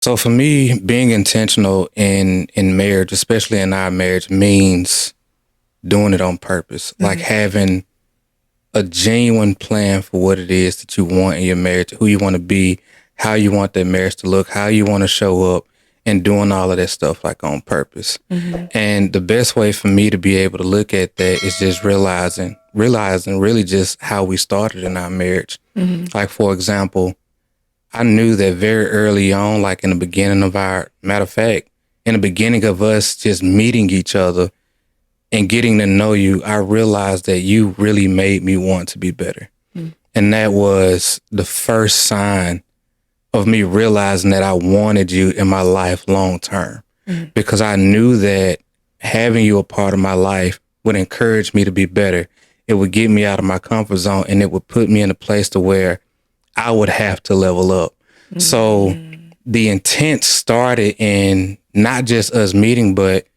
So for me, being intentional in marriage, especially in our marriage, means doing it on purpose. Like having a genuine plan for what it is that you want in your marriage, who you want to be, how you want that marriage to look, how you want to show up, and doing all of that stuff like on purpose. And the best way for me to be able to look at that is just realizing really just how we started in our marriage. Like, for example, I knew that very early on, like in the beginning of matter of fact, in the beginning of us just meeting each other and getting to know you, I realized that you really made me want to be better. And that was the first sign of me realizing that I wanted you in my life long term, because I knew that having you a part of my life would encourage me to be better. It would get me out of my comfort zone, and it would put me in a place to where I would have to level up. So the intent started in not just us meeting, but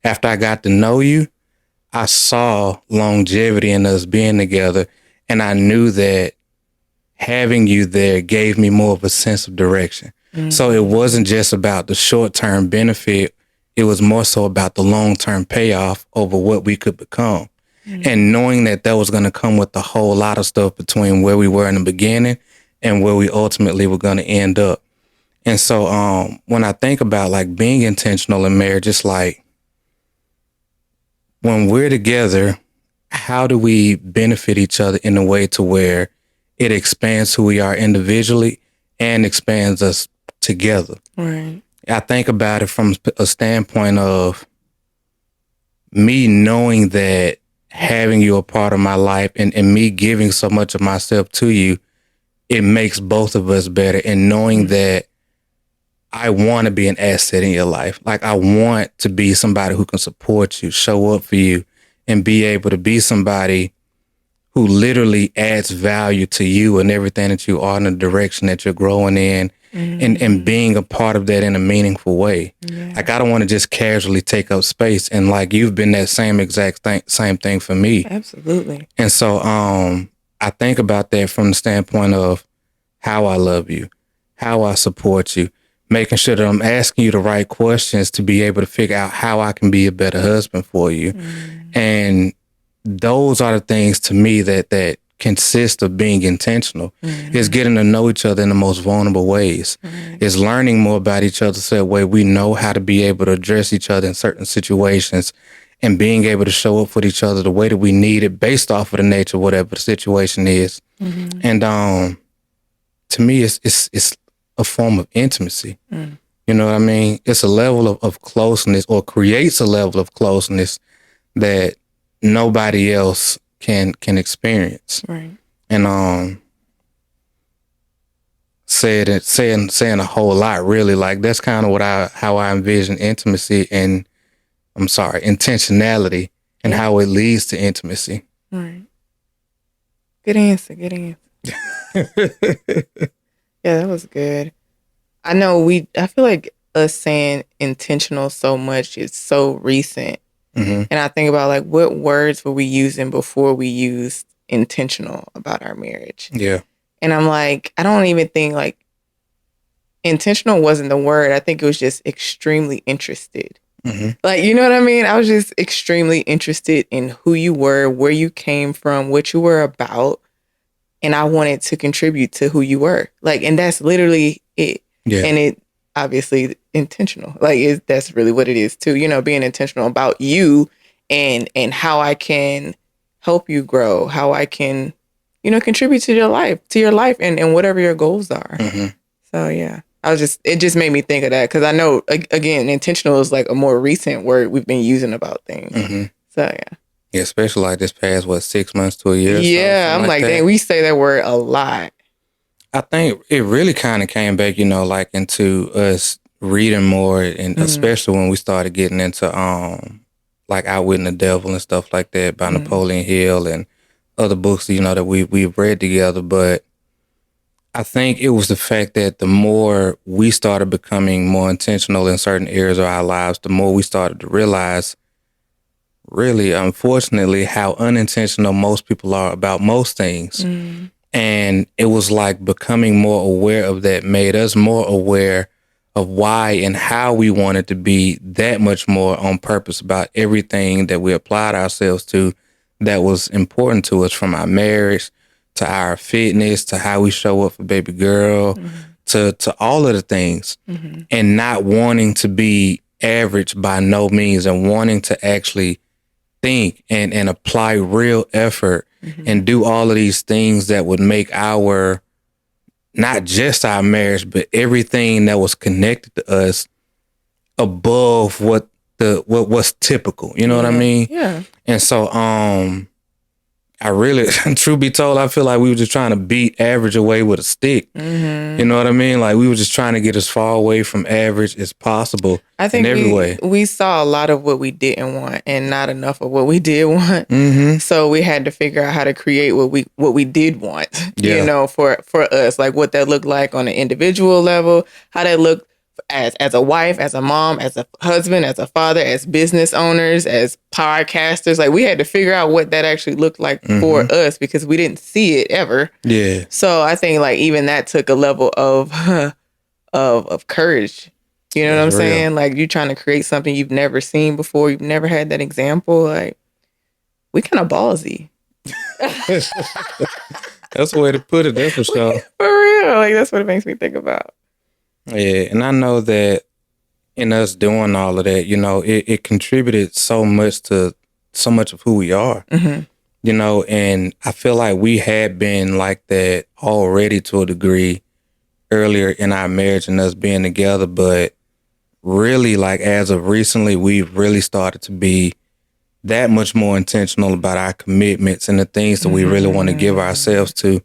after I got to know you, I saw longevity in us being together, and I knew that having you there gave me more of a sense of direction. So it wasn't just about the short-term benefit. It was more so about the long-term payoff over what we could become. And knowing that that was going to come with a whole lot of stuff between where we were in the beginning and where we ultimately were going to end up. And so when I think about like being intentional in marriage, it's like when we're together, how do we benefit each other in a way to where it expands who we are individually and expands us together? Right. I think about it from a standpoint of me knowing that having you a part of my life and me giving so much of myself to you, it makes both of us better. And knowing that I want to be an asset in your life. Like I want to be somebody who can support you, show up for you, and be able to be somebody who literally adds value to you and everything that you are in the direction that you're growing in, and being a part of that in a meaningful way. Yeah. Like I don't want to just casually take up space. And like you've been that same exact same thing for me. Absolutely. And so I think about that from the standpoint of how I love you, how I support you, making sure that I'm asking you the right questions to be able to figure out how I can be a better husband for you. And those are the things to me that consist of being intentional. Is getting to know each other in the most vulnerable ways. Is learning more about each other so that way we know how to be able to address each other in certain situations, and being able to show up for each other the way that we need it based off of the nature of whatever the situation is. And to me, it's a form of intimacy. You know what I mean? It's a level of closeness, or creates a level of closeness that nobody else can experience. Right. And saying a whole lot, really. Like that's kind of how I envision intimacy and intentionality, and how it leads to intimacy. Right. Good answer. Good answer. Yeah, that was good. I know I feel like us saying intentional so much is so recent. And I think about like what words were we using before we used intentional about our marriage? Yeah. And I'm like, I don't even think like intentional wasn't the word. I think it was just extremely interested. Like, you know what I mean? I was just extremely interested in who you were, where you came from, what you were about. And I wanted to contribute to who you were. Like, and that's literally it. Yeah. And it obviously intentional. Like that's really what it is too. You know, being intentional about you and how I can help you grow, how I can, you know, contribute to your life and whatever your goals are. So yeah, it just made me think of that, because I know again, intentional is like a more recent word we've been using about things. So yeah. Yeah, especially like this past 6 months to a year. Yeah, I'm like, dang, we say that word a lot. I think it really kind of came back, you know, like into us reading more, and especially when we started getting into like Outwitting the Devil and stuff like that by Napoleon Hill and other books, you know, that we've read together. But I think it was the fact that the more we started becoming more intentional in certain areas of our lives, the more we started to realize, really, unfortunately, how unintentional most people are about most things. And it was like becoming more aware of that made us more aware of why and how we wanted to be that much more on purpose about everything that we applied ourselves to that was important to us, from our marriage to our fitness to how we show up for baby girl to all of the things, and not wanting to be average by no means, and wanting to actually think and apply real effort and do all of these things that would make our, not just our marriage, but everything that was connected to us above what was typical. You know what I mean? Yeah. And so, I really, truth be told, I feel like we were just trying to beat average away with a stick. You know what I mean? Like, we were just trying to get as far away from average as possible. I think in every way. we saw a lot of what we didn't want and not enough of what we did want. So we had to figure out how to create what we did want. Yeah. You know, for us, like what that looked like on an individual level, how that looked as a wife, as a mom, as a husband, as a father, as business owners, as podcasters. Like, we had to figure out what that actually looked like for us, because we didn't see it ever. Yeah. So I think like even that took a level of courage. You know what I'm saying? Like, you trying to create something you've never seen before. You've never had that example. Like, we kind of ballsy. That's the way to put it. That's for sure. For real. Like, that's what it makes me think about. Yeah. And I know that in us doing all of that, you know, it contributed so much to so much of who we are. You know, and I feel like we had been like that already to a degree earlier in our marriage and us being together, but really, like, as of recently, we've really started to be that much more intentional about our commitments and the things that we really want to give ourselves to.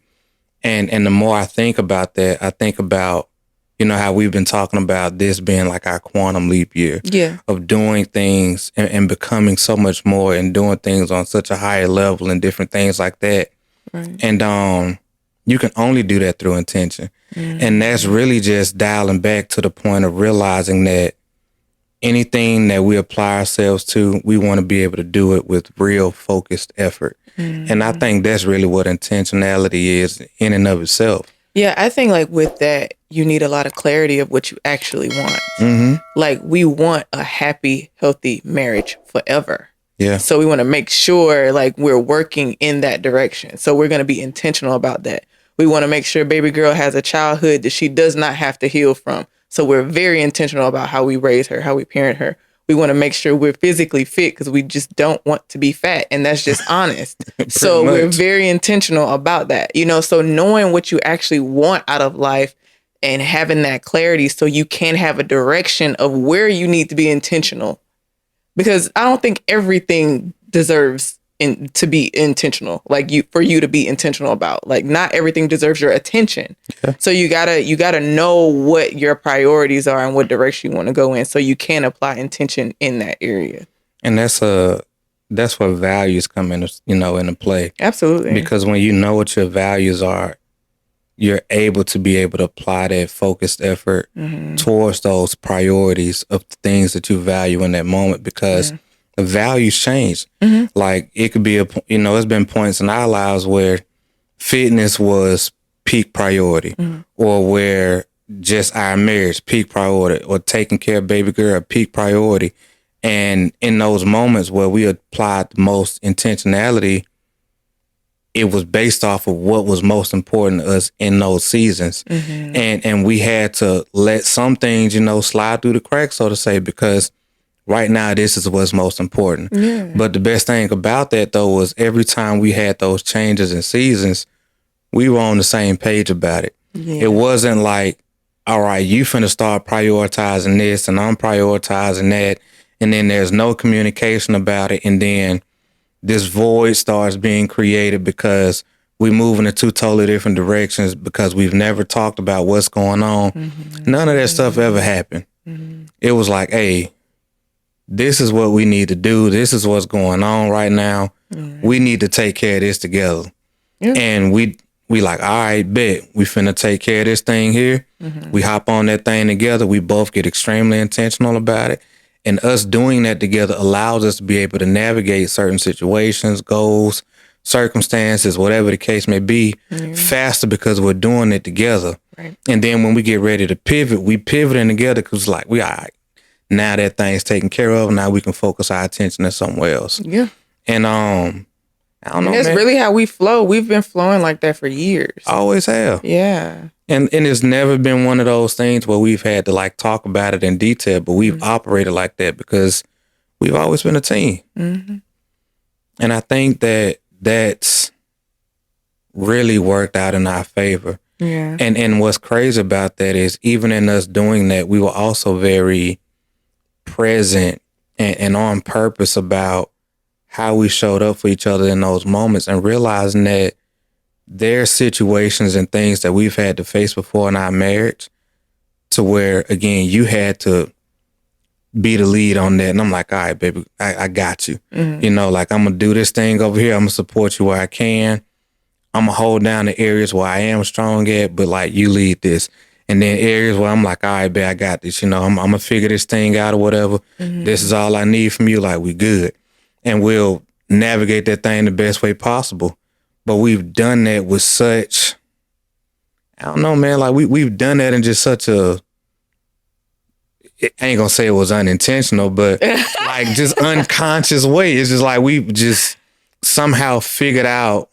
And the more I think about that, I think about, you know, how we've been talking about this being like our quantum leap year of doing things and becoming so much more and doing things on such a higher level and different things like that. Right. And you can only do that through intention. And that's really just dialing back to the point of realizing that anything that we apply ourselves to, we want to be able to do it with real focused effort. And I think that's really what intentionality is in and of itself. Yeah, I think like with that, you need a lot of clarity of what you actually want. Like, we want a happy, healthy marriage forever. Yeah. So we want to make sure like we're working in that direction. So we're going to be intentional about that. We want to make sure baby girl has a childhood that she does not have to heal from. So we're very intentional about how we raise her, how we parent her. We want to make sure we're physically fit because we just don't want to be fat. And that's just honest. So we're very intentional about that. You know, so knowing what you actually want out of life and having that clarity so you can have a direction of where you need to be intentional. Because I don't think everything deserves to be intentional, like for you to be intentional about. Like, not everything deserves your attention. So you gotta know what your priorities are and what direction you want to go in, so you can apply intention in that area. And that's where values come in, you know, into play. Absolutely. Because when you know what your values are, you're able to apply that focused effort towards those priorities of the things that you value in that moment, because the values change. Like, it could be there's been points in our lives where fitness was peak priority, or where just our marriage peak priority, or taking care of baby girl peak priority. And in those moments where we applied the most intentionality, it was based off of what was most important to us in those seasons. And we had to let some things, you know, slide through the cracks, so to say, because right now this is what's most important. But the best thing about that, though, was every time we had those changes in seasons, we were on the same page about it. It wasn't like, all right, you finna start prioritizing this and I'm prioritizing that, and then there's no communication about it, and then this void starts being created because we move in two totally different directions because we've never talked about what's going on. None of that stuff ever happened. It was like, hey, this is what we need to do. This is what's going on right now. We need to take care of this together. And we like, all right, bet. We finna take care of this thing here. We hop on that thing together. We both get extremely intentional about it. And us doing that together allows us to be able to navigate certain situations, goals, circumstances, whatever the case may be, faster because we're doing it together. Right. And then when we get ready to pivot, we pivoting together because like we all right. Now that thing's taken care of, now we can focus our attention at somewhere else. Yeah. And I don't know, And that's man. really how we flow. We've been flowing like that for years. Always have. Yeah. And it's never been one of those things where we've had to like talk about it in detail, but we've operated like that because we've always been a team. Mm-hmm. And I think that that's really worked out in our favor. Yeah. And what's crazy about that is even in us doing that, we were also very present and on purpose about how we showed up for each other in those moments and realizing that there are situations and things that we've had to face before in our marriage to where, again, you had to be the lead on that. And I'm like, all right, baby, I got you. Mm-hmm. You know, like I'm going to do this thing over here. I'm going to support you where I can. I'm going to hold down the areas where I am strong at, but like you lead this. And then areas where I'm like, all right, babe, I got this. You know, I'm going to figure this thing out or whatever. Mm-hmm. This is all I need from you. Like, we good. And we'll navigate that thing the best way possible. But we've done that with such, I don't know, man, like we've done that in just such a, I ain't gonna say it was unintentional, but like just unconscious way. It's just like we've just somehow figured out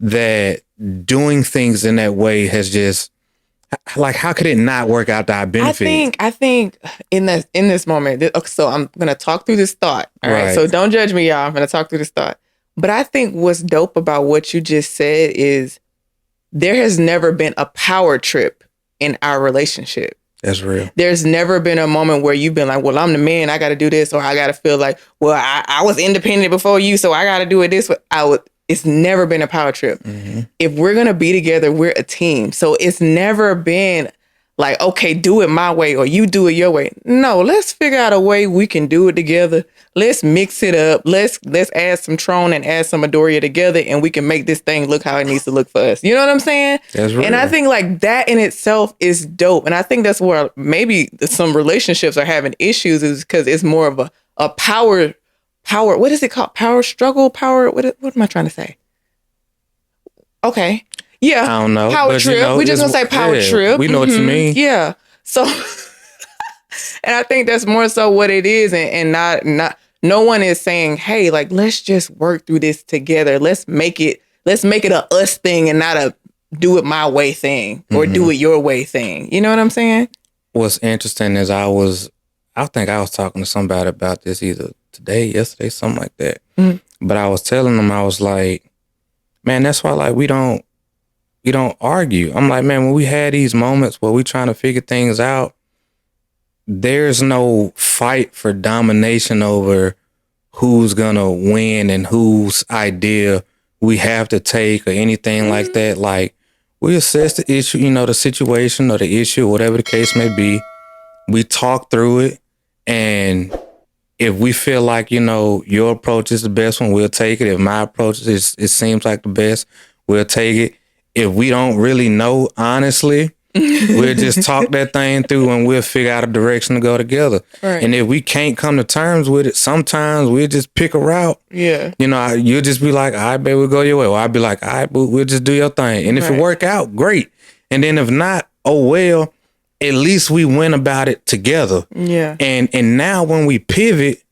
that doing things in that way has just, like, how could it not work out to our benefit? I think in this moment, so I'm gonna talk through this thought. All right. So don't judge me, y'all. I'm gonna talk through this thought. But I think what's dope about what you just said is there has never been a power trip in our relationship. That's real. There's never been a moment where you've been like, well, I'm the man, I got to do this, or I got to feel like, well, I was independent before you, so I got to do it this way. It's never been a power trip. Mm-hmm. If we're going to be together, we're a team. So it's never been like, okay, do it my way or you do it your way. No, let's figure out a way we can do it together. Let's mix it up. Let's add some Tron and add some Adoria together, and we can make this thing look how it needs to look for us. You know what I'm saying? That's right. And I think like that in itself is dope. And I think that's where maybe some relationships are having issues, is because it's more of a power. What is it called? Power struggle? Power? What am I trying to say? Okay. Yeah. I don't know. Power trip. You know, we're just going to say power trip. We know what you mean. Yeah. So, and I think that's more so what it is. And not, no one is saying, hey, like, let's just work through this together. Let's make it a us thing and not a do it my way thing or do it your way thing. You know what I'm saying? What's interesting is I think I was talking to somebody about this either today, yesterday, something like that. Mm-hmm. But I was telling them, I was like, man, that's why like we don't argue. I'm like, man, when we had these moments where we trying to figure things out, there's no fight for domination over who's gonna win and whose idea we have to take or anything like that. Like, we assess the issue, you know, the situation or the issue, whatever the case may be. We talk through it, and if we feel like, you know, your approach is the best one, we'll take it. If my approach it seems like the best, we'll take it. If we don't really know, honestly, we'll just talk that thing through and we'll figure out a direction to go together. Right. And if we can't come to terms with it, sometimes we'll just pick a route. Yeah. You know, you'll just be like, all right, babe, we'll go your way. Or I'll be like, all right, we'll just do your thing. And if it work out, great. And then if not, oh, well, at least we went about it together. Yeah. And now when we pivot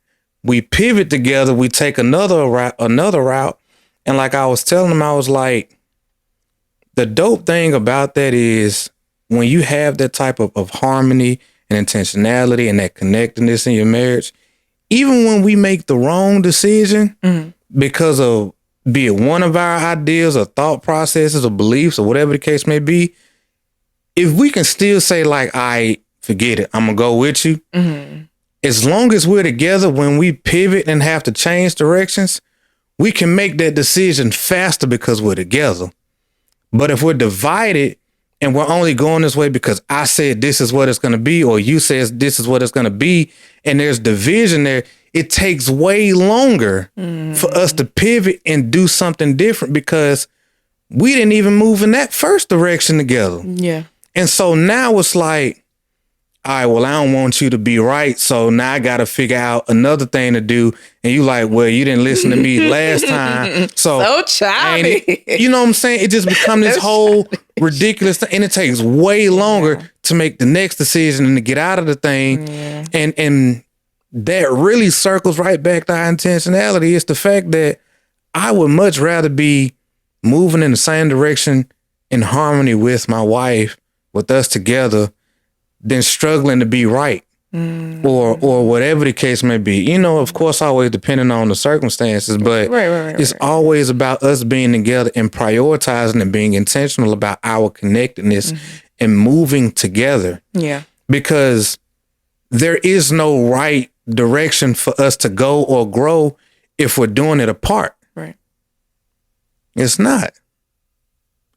together, we take another route. And like I was telling them, I was like, the dope thing about that is when you have that type of harmony and intentionality and that connectedness in your marriage, even when we make the wrong decision because of, be it one of our ideas or thought processes or beliefs or whatever the case may be, if we can still say like, I forget it, I'm gonna go with you. Mm-hmm. As long as we're together, when we pivot and have to change directions, we can make that decision faster because we're together. But if we're divided and we're only going this way because I said this is what it's going to be, or you says this is what it's going to be, and there's division there, it takes way longer for us to pivot and do something different because we didn't even move in that first direction together. Yeah. And so now it's like, all right, well, I don't want you to be right, so now I got to figure out another thing to do. And you like, well, you didn't listen to me last time, so So ain't it? childish. You know what I'm saying? It just becomes this That's whole childish. ridiculous thing, and it takes way longer to make the next decision and to get out of the thing. Yeah. And that really circles right back to our intentionality. It's the fact that I would much rather be moving in the same direction in harmony with my wife, with us together, than struggling to be right, or whatever the case may be. You know, of course, always depending on the circumstances, but it's always about us being together and prioritizing and being intentional about our connectedness and moving together. Yeah. Because there is no right direction for us to go or grow if we're doing it apart. Right. It's not.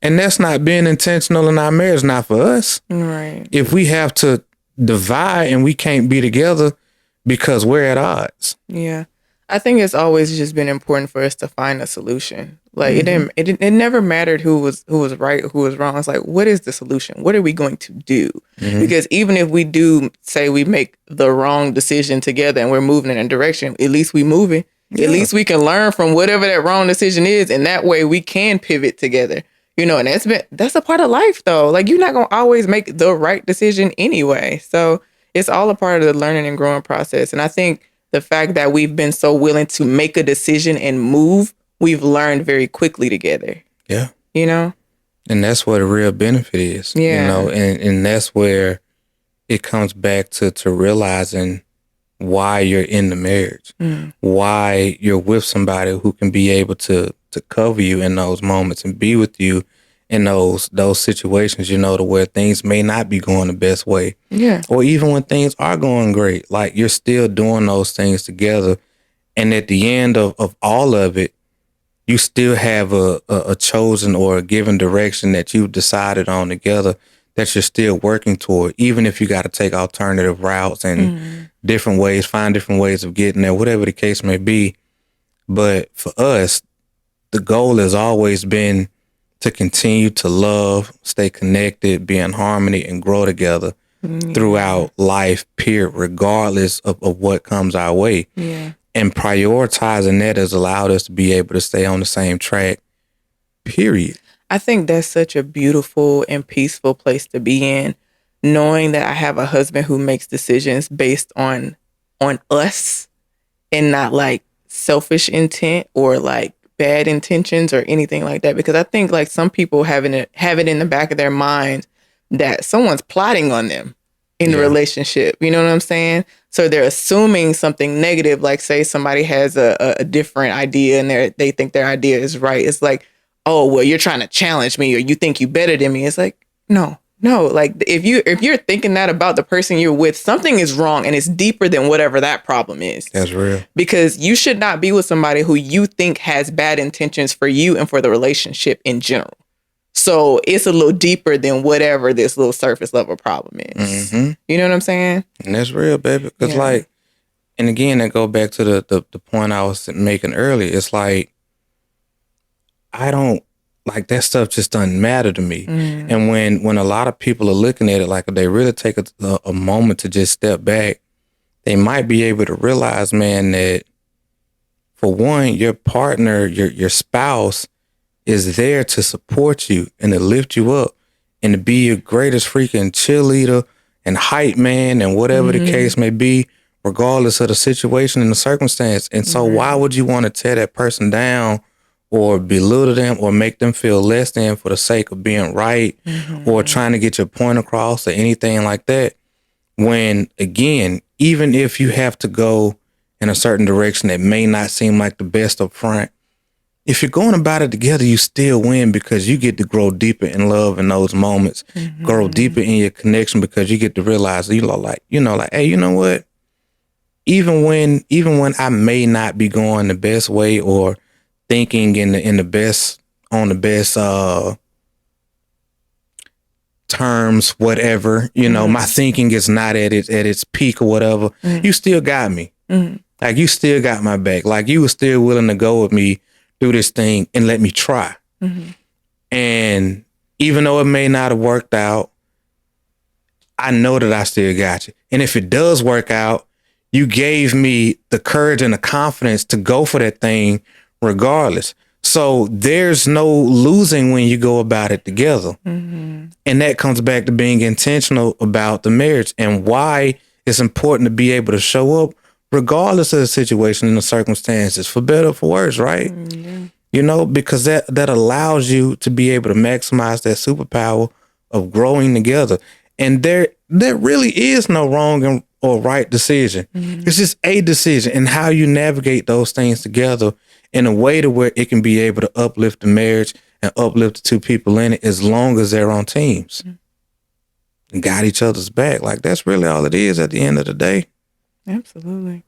And that's not being intentional in our marriage, not for us. Right. If we have to divide and we can't be together because we're at odds. Yeah. I think it's always just been important for us to find a solution. Like it never mattered who was right or who was wrong. It's like, what is the solution? What are we going to do? Because even if we do say we make the wrong decision together and we're moving in a direction, at least we moving. Yeah. At least we can learn from whatever that wrong decision is, and that way we can pivot together. You know, and that's a part of life though. Like you're not gonna always make the right decision anyway. So it's all a part of the learning and growing process. And I think the fact that we've been so willing to make a decision and move, we've learned very quickly together. Yeah. You know? And that's where the real benefit is. Yeah. You know, and that's where it comes back to realizing why you're in the marriage, why you're with somebody who can be able to cover you in those moments and be with you in those situations, you know, to where things may not be going the best way. Yeah. Or even when things are going great, like you're still doing those things together. And at the end of all of it, you still have a chosen or a given direction that you've decided on together that you're still working toward, even if you got to take alternative routes and different ways, find different ways of getting there, whatever the case may be. But for us, the goal has always been to continue to love, stay connected, be in harmony, and grow together throughout life, period, regardless of what comes our way. Yeah. And prioritizing that has allowed us to be able to stay on the same track, period. I think that's such a beautiful and peaceful place to be in, knowing that I have a husband who makes decisions based on us and not like selfish intent or like bad intentions or anything like that. Because I think like some people have it in the back of their mind that someone's plotting on them in the relationship. You know what I'm saying? So they're assuming something negative, like say somebody has a different idea and they think their idea is right. It's like, oh, well, you're trying to challenge me or you think you better than me. It's like, no. Like if you're thinking that about the person you're with, something is wrong and it's deeper than whatever that problem is. That's real. Because you should not be with somebody who you think has bad intentions for you and for the relationship in general. So it's a little deeper than whatever this little surface level problem is. You know what I'm saying? And that's real, baby. Because like, and again, that go back to the point I was making earlier. It's like, I don't, like that stuff just doesn't matter to me. And when a lot of people are looking at it, like if they really take a moment to just step back, they might be able to realize, man, that for one, your partner, your spouse is there to support you and to lift you up and to be your greatest freaking cheerleader and hype man and whatever the case may be, regardless of the situation and the circumstance. And so why would you want to tear that person down or belittle them or make them feel less than for the sake of being right or trying to get your point across or anything like that? When, again, even if you have to go in a certain direction that may not seem like the best up front, if you're going about it together, you still win because you get to grow deeper in love in those moments, grow deeper in your connection because you get to realize, like, hey, you know what? Even when I may not be going the best way or thinking in the best terms, whatever, my thinking is not at its peak or whatever, you still got me. Like you still got my back. Like you were still willing to go with me through this thing and let me try. And even though it may not have worked out, I know that I still got you. And if it does work out, you gave me the courage and the confidence to go for that thing regardless. So there's no losing when you go about it together. Mm-hmm. And that comes back to being intentional about the marriage and why it's important to be able to show up regardless of the situation and the circumstances, for better or for worse, right? Mm-hmm. You know, because that allows you to be able to maximize that superpower of growing together. And there really is no wrong or right decision. Mm-hmm. It's just a decision, and how you navigate those things together in a way to where it can be able to uplift the marriage and uplift the two people in it, as long as they're on teams and got each other's back. Like, that's really all it is at the end of the day. Absolutely.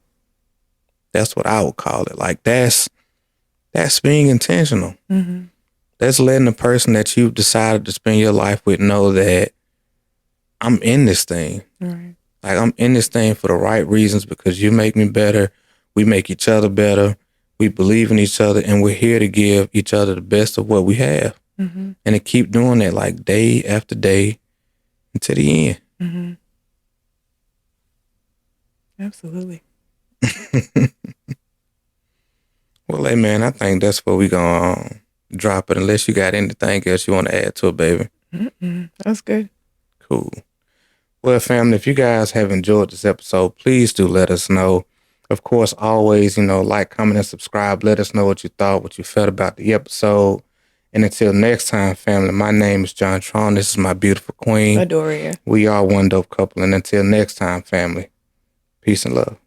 That's what I would call it. Like, that's being intentional. Mm-hmm. That's letting the person that you've decided to spend your life with know that I'm in this thing. Right. Like, I'm in this thing for the right reasons, because you make me better. We make each other better. We believe in each other, and we're here to give each other the best of what we have. Mm-hmm. And to keep doing that, like, day after day until the end. Mm-hmm. Absolutely. Well, hey, man, I think that's where we're going to drop it, unless you got anything else you want to add to it, baby. That's good. Cool. Well, family, if you guys have enjoyed this episode, please do let us know. Of course, always, like, comment, and subscribe. Let us know what you thought, what you felt about the episode. And until next time, family, my name is John Tron. This is my beautiful queen, Adoria. We are one dope couple. And until next time, family, peace and love.